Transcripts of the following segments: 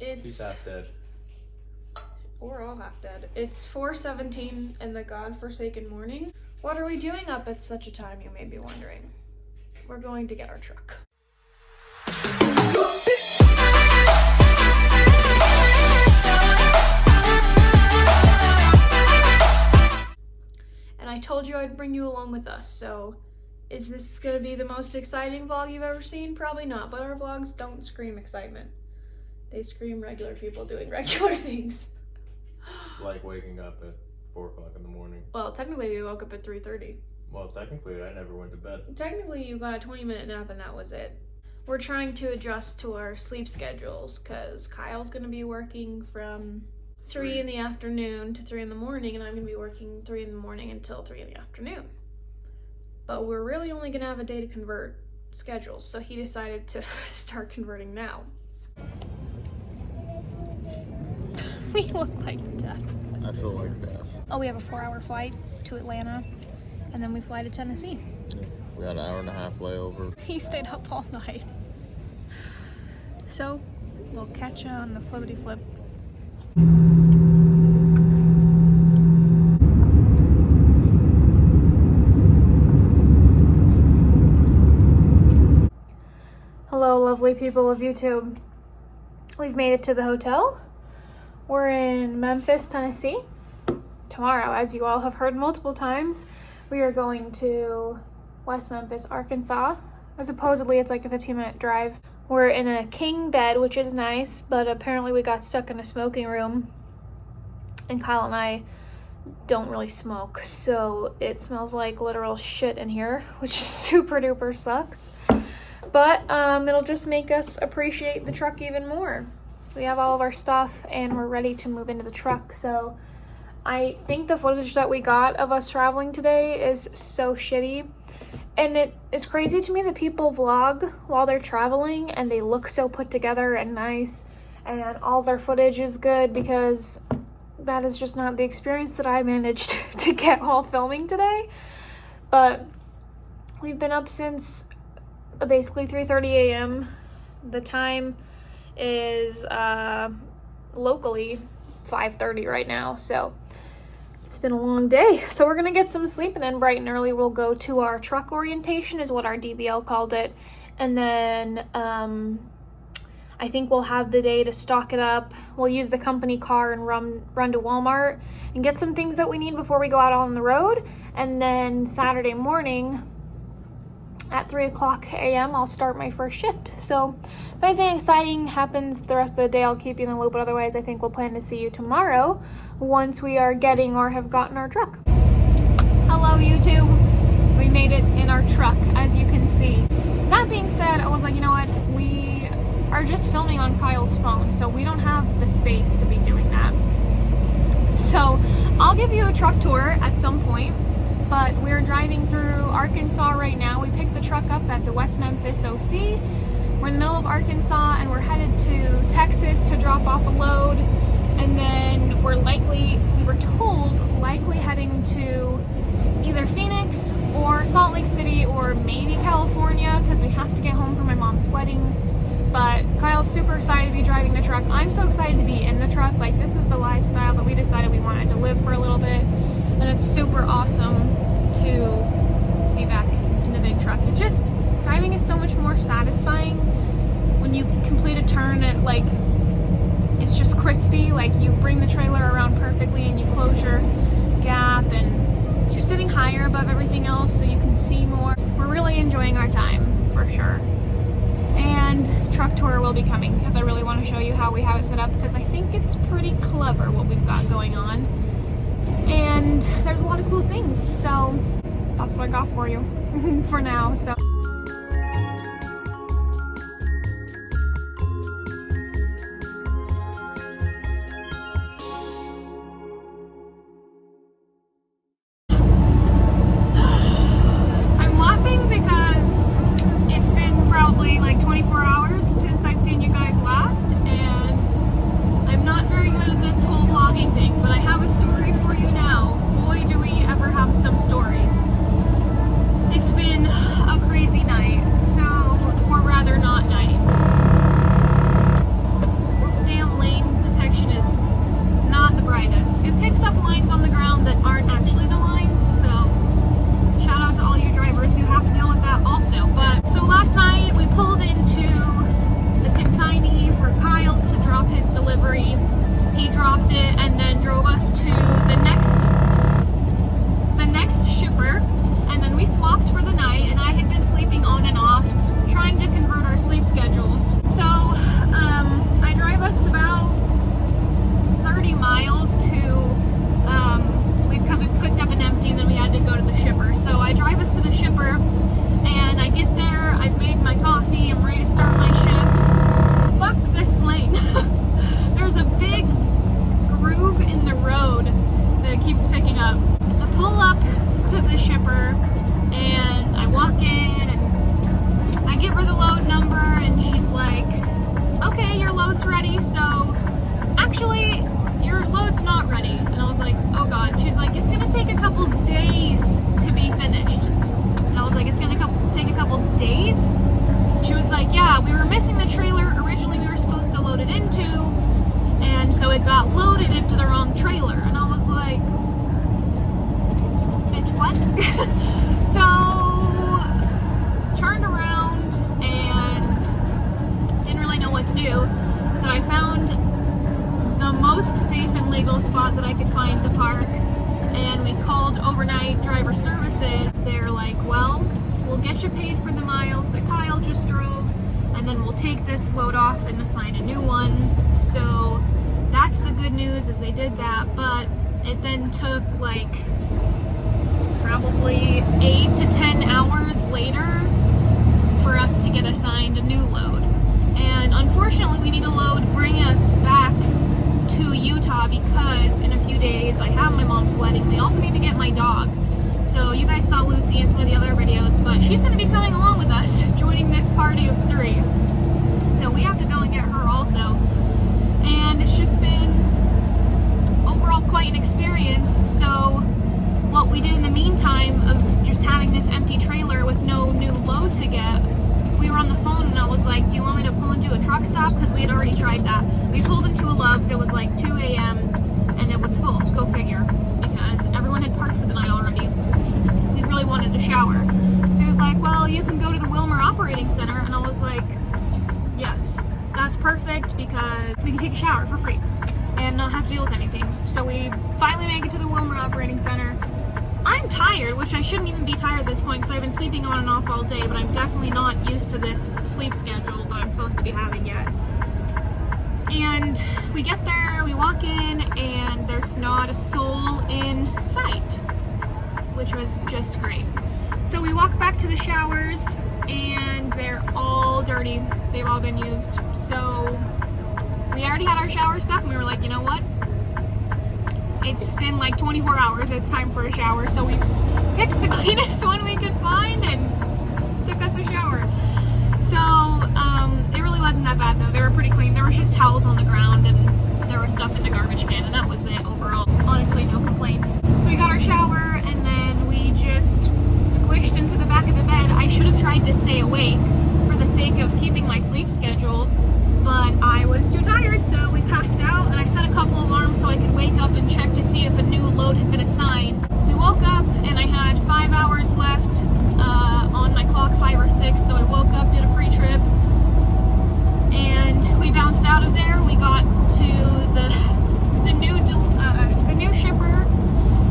She's half dead. We're all half dead. It's 4:17 in the godforsaken morning. What are we doing up at such a time, you may be wondering? We're going to get our truck. And I told you I'd bring you along with us, so is this gonna be the most exciting vlog you've ever seen? Probably not, but our vlogs don't scream excitement. They scream regular people doing regular things. Like waking up at 4 o'clock in the morning. Well, technically we woke up at 3:30. Well, technically I never went to bed. Technically you got a 20-minute nap and that was it. We're trying to adjust to our sleep schedules because Kyle's gonna be working from 3 in the afternoon to 3 in the morning, and I'm gonna be working 3 in the morning until 3 in the afternoon. But we're really only gonna have a day to convert schedules, so he decided to start converting now. We look like death. I feel like death. Oh, we have a 4-hour flight to Atlanta, and then we fly to Tennessee. Yeah. We had an hour and a half layover. He stayed up all night. So, we'll catch you on the flippity flip. Hello, lovely people of YouTube. We've made it to the hotel. We're in Memphis, Tennessee. Tomorrow, as you all have heard multiple times, we are going to West Memphis, Arkansas. Supposedly it's like a 15-minute drive. We're in a king bed, which is nice, but apparently we got stuck in a smoking room, and Kyle and I don't really smoke, so it smells like literal shit in here, which super duper sucks. But it'll just make us appreciate the truck even more. We have all of our stuff and we're ready to move into the truck. So I think the footage that we got of us traveling today is so shitty. And it is crazy to me that people vlog while they're traveling and they look so put together and nice and all their footage is good, because that is just not the experience that I managed to get while filming today. But we've been up since basically 3:30 a.m. The time is locally 5:30 right now, so it's been a long day. So we're gonna get some sleep, and then bright and early we'll go to our truck orientation, is what our DBL called it, and then I think we'll have the day to stock it up. We'll use the company car and run to Walmart and get some things that we need before we go out on the road. And then Saturday morning at 3 o'clock a.m. I'll start my first shift. So if anything exciting happens the rest of the day, I'll keep you in the loop, but otherwise I think we'll plan to see you tomorrow once we are getting or have gotten our truck. Hello YouTube. We made it in our truck, as you can see. That being said, I was like, you know what, we are just filming on Kyle's phone, so we don't have the space to be doing that. So I'll give you a truck tour at some point. But we're driving through Arkansas right now. We picked the truck up at the West Memphis OC. We're in the middle of Arkansas and we're headed to Texas to drop off a load. And then we were told, likely heading to either Phoenix or Salt Lake City or maybe California, because we have to get home for my mom's wedding. But Kyle's super excited to be driving the truck. I'm so excited to be in the truck. Like, this is the lifestyle that we decided we wanted to live for a little bit. And it's super awesome to be back in the big truck. It just, driving is so much more satisfying when you complete a turn at, like, it's just crispy, like you bring the trailer around perfectly and you close your gap and you're sitting higher above everything else so you can see more. We're really enjoying our time, for sure. And truck tour will be coming because I really want to show you how we have it set up, because I think it's pretty clever what we've got going on. And there's a lot of cool things, so that's what I got for you for now. So I'm laughing because it's been probably like 24 hours since I've seen you guys last, and I'm not very good at this whole vlogging thing, but I have a story for you now. Boy, do we ever have some stories. It's been a crazy Lucy, so actually your load's not ready. And I was like, oh God. She's like, it's gonna take a couple days to be finished. And I was like, it's gonna take a couple days? She was like, yeah, we were missing the trailer. Originally we were supposed to load it into, and so it got loaded into the wrong trailer. And I was like, bitch, what? So, turned around and didn't really know what to do. So I found the most safe and legal spot that I could find to park, and we called overnight driver services. They're like, well, we'll get you paid for the miles that Kyle just drove, and then we'll take this load off and assign a new one. So that's the good news, is they did that, but it then took like probably 8 to 10 hours later for us to get assigned a new load. And unfortunately we need a load bringing us back to Utah, because in a few days I have my mom's wedding. They also need to get my dog. So you guys saw Lucy in some of the other videos, but she's going to be coming along with us, joining this party of 3. So we have to go and get her also. And it's just been overall quite an experience. So what we did in the meantime of just having this empty trailer with no new load to get, we were on the phone and I was like, do you want me to pull into a truck stop? Because we had already tried that. We pulled into a Love's. It was like 2 a.m. and it was full. Go figure. Because everyone had parked for the night already. We really wanted to shower. So he was like, well, you can go to the Wilmer Operating Center. And I was like, yes, that's perfect, because we can take a shower for free and not have to deal with anything. So we finally make it to the Wilmer Operating Center. I'm tired, which I shouldn't even be tired at this point because I've been sleeping on and off all day, but I'm definitely not used to this sleep schedule that I'm supposed to be having yet. And we get there, we walk in, and there's not a soul in sight, which was just great. So we walk back to the showers, and they're all dirty. They've all been used. So we already had our shower stuff, and we were like, you know what? It's been like 24 hours, it's time for a shower. So we picked the cleanest one we could find and took us a shower. So it really wasn't that bad though. They were pretty clean. There was just towels on the ground and there was stuff in the garbage can, and that was it overall. Honestly, no complaints. So we got our shower and then we just squished into the back of the bed. I should have tried to stay awake for the sake of keeping my sleep schedule, but I was too tired, so we passed out, and I set a couple alarms so I could wake up and check to see if a new load had been assigned. We woke up and I had 5 hours left on my clock, 5 or 6, so I woke up, did a pre-trip, and we bounced out of there. We got to the new shipper,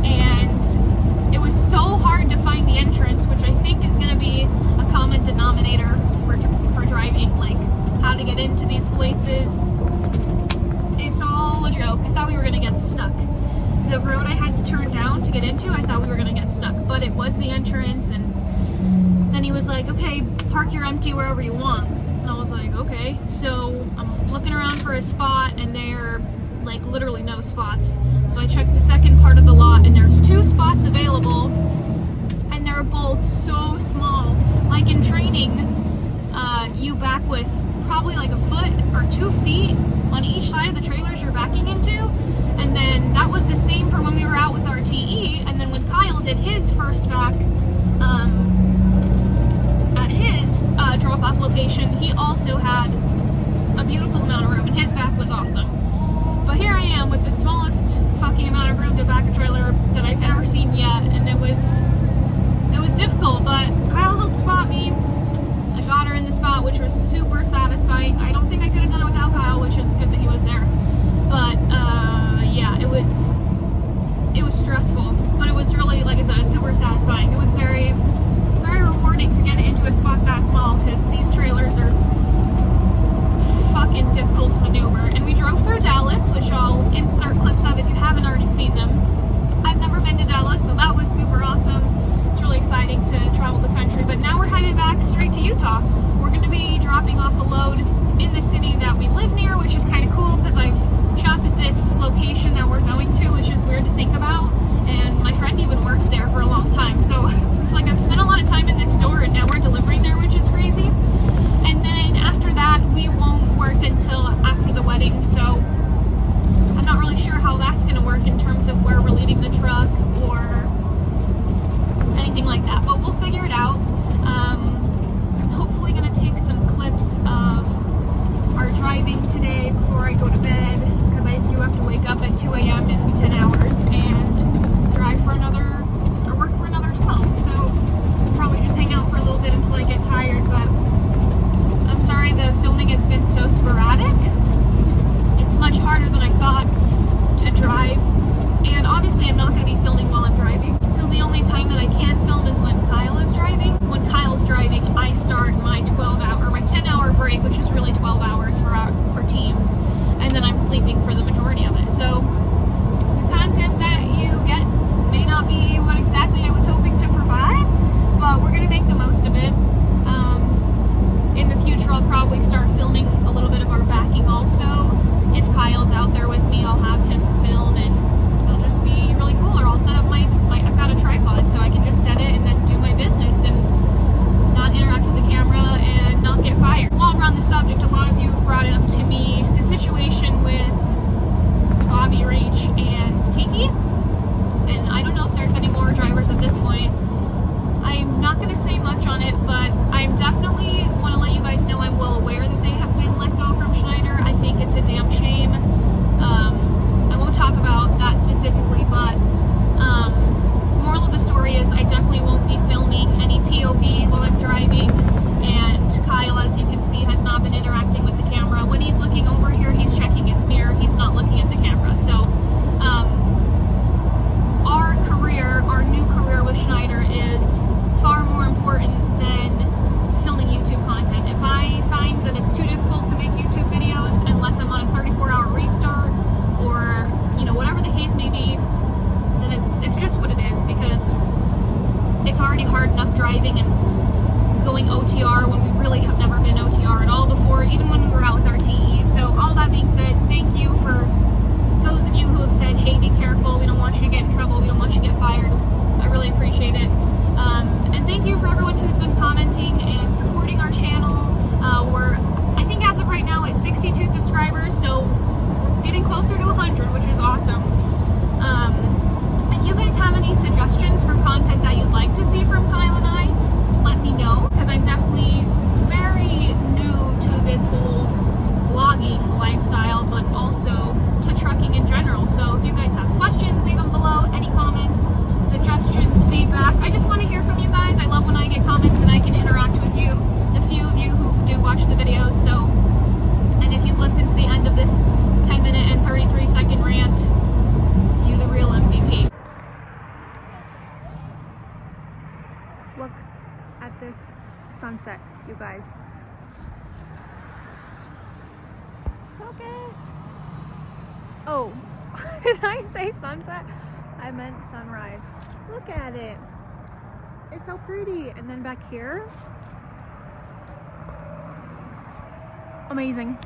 and it was so hard to find the entrance, which I think is going to be a common denominator for driving, like how to get into these places. It's all a joke. I thought we were going to get stuck. The road I had to turn down to get into, I thought we were going to get stuck, but it was the entrance. And then he was like, okay, park your empty wherever you want. And I was like, okay. So I'm looking around for a spot, and there are like literally no spots. So I checked the second part of the lot, and there's 2 spots available, and they're both so small. Like in training, you back with probably like a foot or 2 feet on each side of the trailers you're backing into. And then that was the same for when we were out with our TE. And then when Kyle did his first back at his drop-off location, he also had a beautiful amount of room, and his back was awesome. But here I am with the smallest fucking amount of room to back a trailer that I've ever seen yet, and it was difficult, but Kyle helped spot me. I got her in the spot, which was super satisfying. I don't think I could have done it without Kyle, which is good that he was there. But yeah, it was stressful, but it was really, like I said, super satisfying. It was very, very rewarding to get into a spot that small, because these trailers are fucking difficult to maneuver. And we drove through Dallas, which I'll insert clips of if you haven't already seen them. I've never been to Dallas, so that was super awesome. It's really exciting to travel the country. But now we're headed back straight to Utah. We're going to be dropping off a load in the city that we live near, spot to drive. And obviously I'm not going to be filming while I'm driving. So the only time that I can film is when Kyle is driving. When Kyle's driving, I start my 10-hour break, which is really 12 hours for teams. And then I'm sleeping for the majority of it. So the content that you get may not be what exactly I was hoping to provide, but we're going to make the most of it. In the future, I'll probably start filming a little bit of our backing also. If Kyle's out there with me, I'll have him film, and it'll just be really cool. Or I'll set up I've got a tripod, so I can just set it and then do my business and not interact with the camera and not get fired. While we're on the subject, a lot of you have brought it up to me, the situation with Bobby Reach and Tiki. And I don't know if there's any more drivers at this point. I'm not going to say much on it, but I'm definitely want to let you guys know I'm well aware that they have been let go from Schneider. I think it's a damn shame. I won't talk about that specifically, but moral of the story is I definitely won't be filming any POV while I'm driving, and Kyle, as you can see, has not been interacting with the camera. When he's looking over here, he's checking his mirror, he's not looking at the camera. So our new career with Schneider is far more important than filming YouTube content. If I find that it's too difficult to make YouTube videos unless I'm on a 34-hour restart, or whatever the case may be, then it's just what it is, because it's already hard enough driving and going OTR when we really have never been OTR at all before, even when we were out with our TEs. So all that being said, thank you for those of you who have said, hey, be careful, we don't want you to get in trouble, we don't want you to get fired. I really appreciate it. And thank you for everyone who's been commenting and supporting our channel. I think as of right now, it's 62 subscribers, so getting closer to 100, which is awesome. If you guys have any suggestions for content that you'd like to see from Kyle and I, let me know, because I'm definitely very new to this whole vlogging lifestyle, but also to trucking in general. So if you guys have questions, leave them below. Any comments, suggestions, feedback. I just want to hear from you guys. I love when I get comments and I can interact with you, the few of you who do watch the videos. So, and if you've listened to the end of this 10-minute and 33-second rant, you the real MVP. Look at this sunset, you guys. Focus. Oh, did I say sunset? I meant sunrise. Look at it. It's so pretty. And then back here, amazing.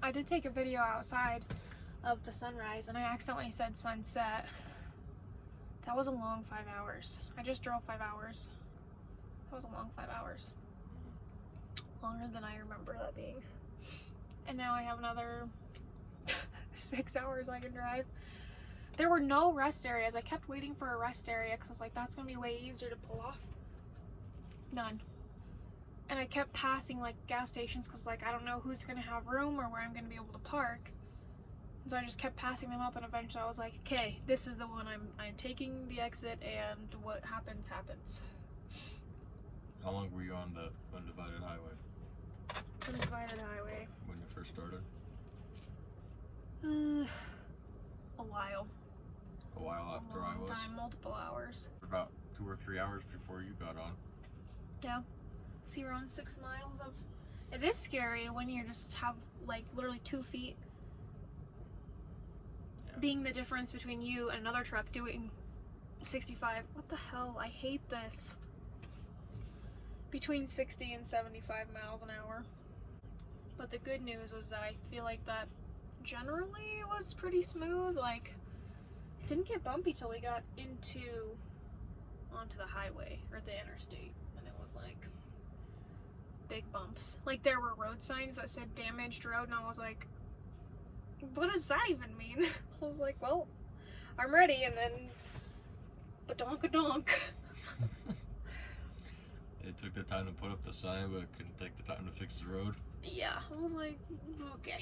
I did take a video outside of the sunrise and I accidentally said sunset. That was a long 5 hours. I just drove 5 hours. That was a long 5 hours. Longer than I remember that being. And now I have another 6 hours I can drive. There were no rest areas. I kept waiting for a rest area because I was like, that's going to be way easier to pull off. None. And I kept passing like gas stations because like I don't know who's going to have room or where I'm going to be able to park. And so I just kept passing them up, and eventually I was like, okay, this is the one. I'm taking the exit, and what happens happens. How long were you on the undivided highway? Undivided highway. When you first started? A while. A while after I was? Time, multiple hours. About 2 or 3 hours before you got on. Yeah. So you're on 6 miles of... It is scary when you just have like literally 2 feet being the difference between you and another truck doing 65. What the hell? I hate this. Between 60 and 75 miles an hour. But the good news was that I feel like that generally was pretty smooth. Like, didn't get bumpy till we got onto the highway or the interstate, and it was like big bumps. Like, there were road signs that said damaged road, and I was like, what does that even mean? I was like, well, I'm ready, and then badonk-a-donk. It took the time to put up the sign, but it couldn't take the time to fix the road. Yeah, I was like, okay.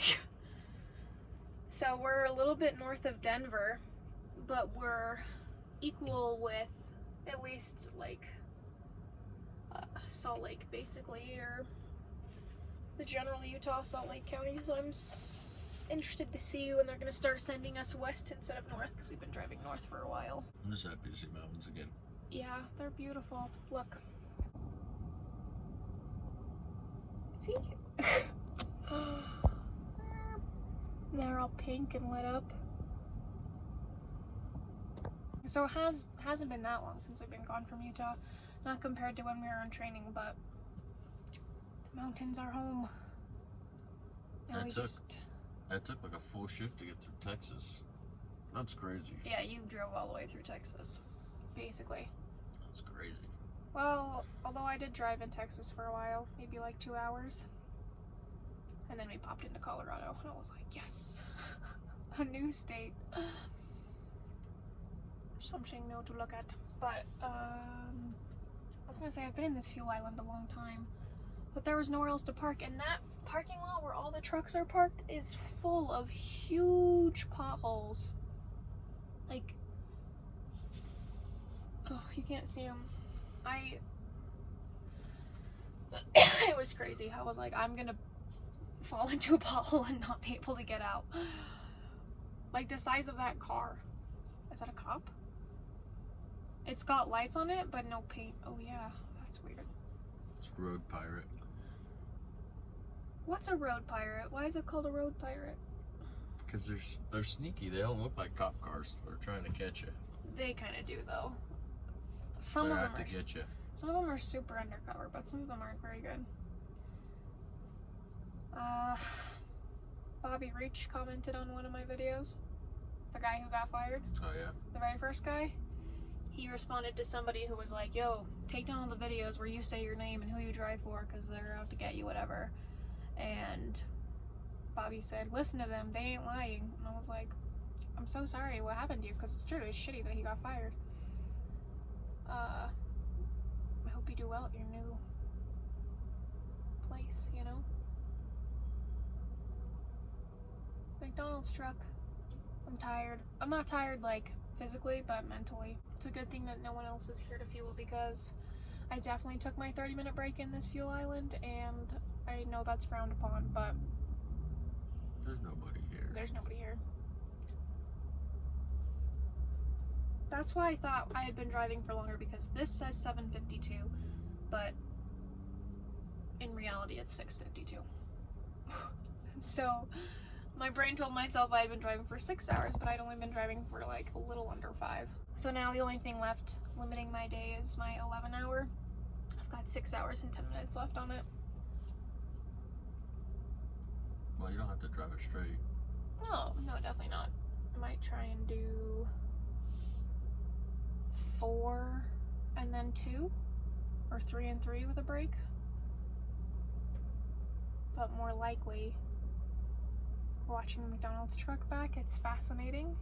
So we're a little bit north of Denver, but we're equal with at least like Salt Lake, basically, or the general Utah Salt Lake County. So I'm interested to see when they're going to start sending us west instead of north, because we've been driving north for a while. I'm just happy to see mountains again. Yeah, they're beautiful. Look. See? They're all pink and lit up. So it hasn't been that long since I've been gone from Utah. Not compared to when we were on training, but the mountains are home. And I took like a full shift to get through Texas. That's crazy. Yeah, you drove all the way through Texas, basically. That's crazy. Well, although I did drive in Texas for a while, maybe like 2 hours. And then we popped into Colorado, and I was like, yes, a new state. Something new to look at. But, I was gonna say, I've been in this fuel island a long time, but there was nowhere else to park, and that parking lot where all the trucks are parked is full of huge potholes. Like, oh, you can't see them. It was crazy. I was like, I'm gonna fall into a pothole and not be able to get out. Like the size of that car. Is that a cop? It's got lights on it, but no paint. Oh yeah, that's weird. It's Road Pirate. What's a road pirate? Why is it called a road pirate? Because they're sneaky. They don't look like cop cars. They're trying to catch you. They kind of do though. They're Some of out to get you. Some of them are super undercover, but some of them aren't very good. Bobby Reach commented on one of my videos. The guy who got fired. Oh yeah. The very first guy. He responded to somebody who was like, yo, take down all the videos where you say your name and who you drive for because they're out to get you, whatever. And Bobby said, listen to them, they ain't lying. And I was like, I'm so sorry, what happened to you? Because it's true, it's shitty that he got fired. I hope you do well at your new place, you know? McDonald's truck. I'm tired. I'm not tired, like, physically, but mentally. It's a good thing that no one else is here to fuel because I definitely took my 30-minute break in this fuel island, and I know that's frowned upon, but there's nobody here. There's nobody here. That's why I thought I had been driving for longer, because this says 7:52, but in reality it's 6:52. So my brain told myself I had been driving for 6 hours, but I'd only been driving for like a little under 5. So now the only thing left limiting my day is my 11 hour. I've got 6 hours and 10 minutes left on it. Well, you don't have to drive it straight. No, definitely not. I might try and do 4 and then 2, or 3 and 3 with a break. But more likely, watching the McDonald's truck back, it's fascinating.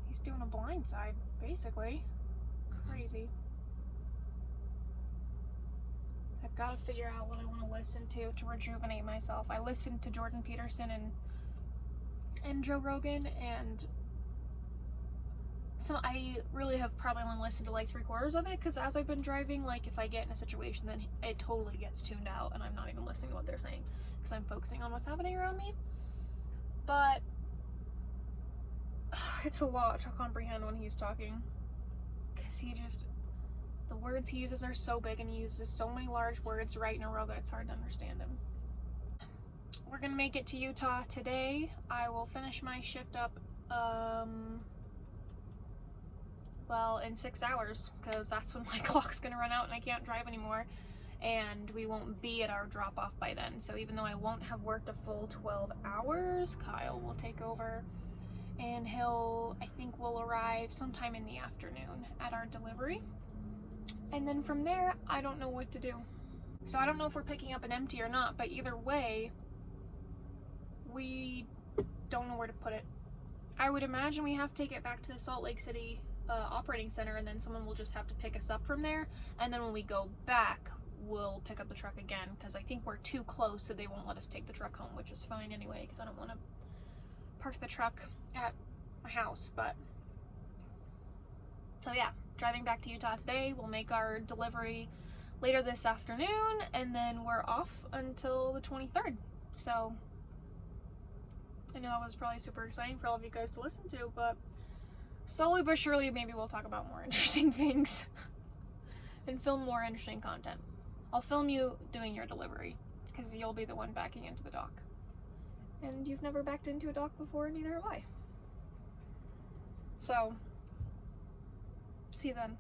He's doing a blind side, basically. Crazy. I've got to figure out what I want to listen to rejuvenate myself. I listened to Jordan Peterson and Joe Rogan, and so I really have probably only listened to like 3/4 of it, because as I've been driving, like if I get in a situation, then it totally gets tuned out and I'm not even listening to what they're saying because I'm focusing on what's happening around me. But it's a lot to comprehend when he's talking, because the words he uses are so big and he uses so many large words right in a row that it's hard to understand him. We're gonna make it to Utah today. I will finish my shift up well, in 6 hours, because that's when my clock's gonna run out and I can't drive anymore, and we won't be at our drop-off by then. So even though I won't have worked a full 12 hours, Kyle will take over, and I think we'll arrive sometime in the afternoon at our delivery. And then from there, I don't know what to do. So I don't know if we're picking up an empty or not, but either way, we don't know where to put it. I would imagine we have to take it back to the Salt Lake City operating center, and then someone will just have to pick us up from there, and then when we go back, we'll pick up the truck again, because I think we're too close, so they won't let us take the truck home, which is fine anyway, because I don't want to park the truck at my house. But so yeah, driving back to Utah today, we'll make our delivery later this afternoon, and then we're off until the 23rd. So I know it was probably super exciting for all of you guys to listen to, but slowly but surely maybe we'll talk about more interesting things and film more interesting content. I'll film you doing your delivery, because you'll be the one backing into the dock. And you've never backed into a dock before, and neither have I. So, see you then.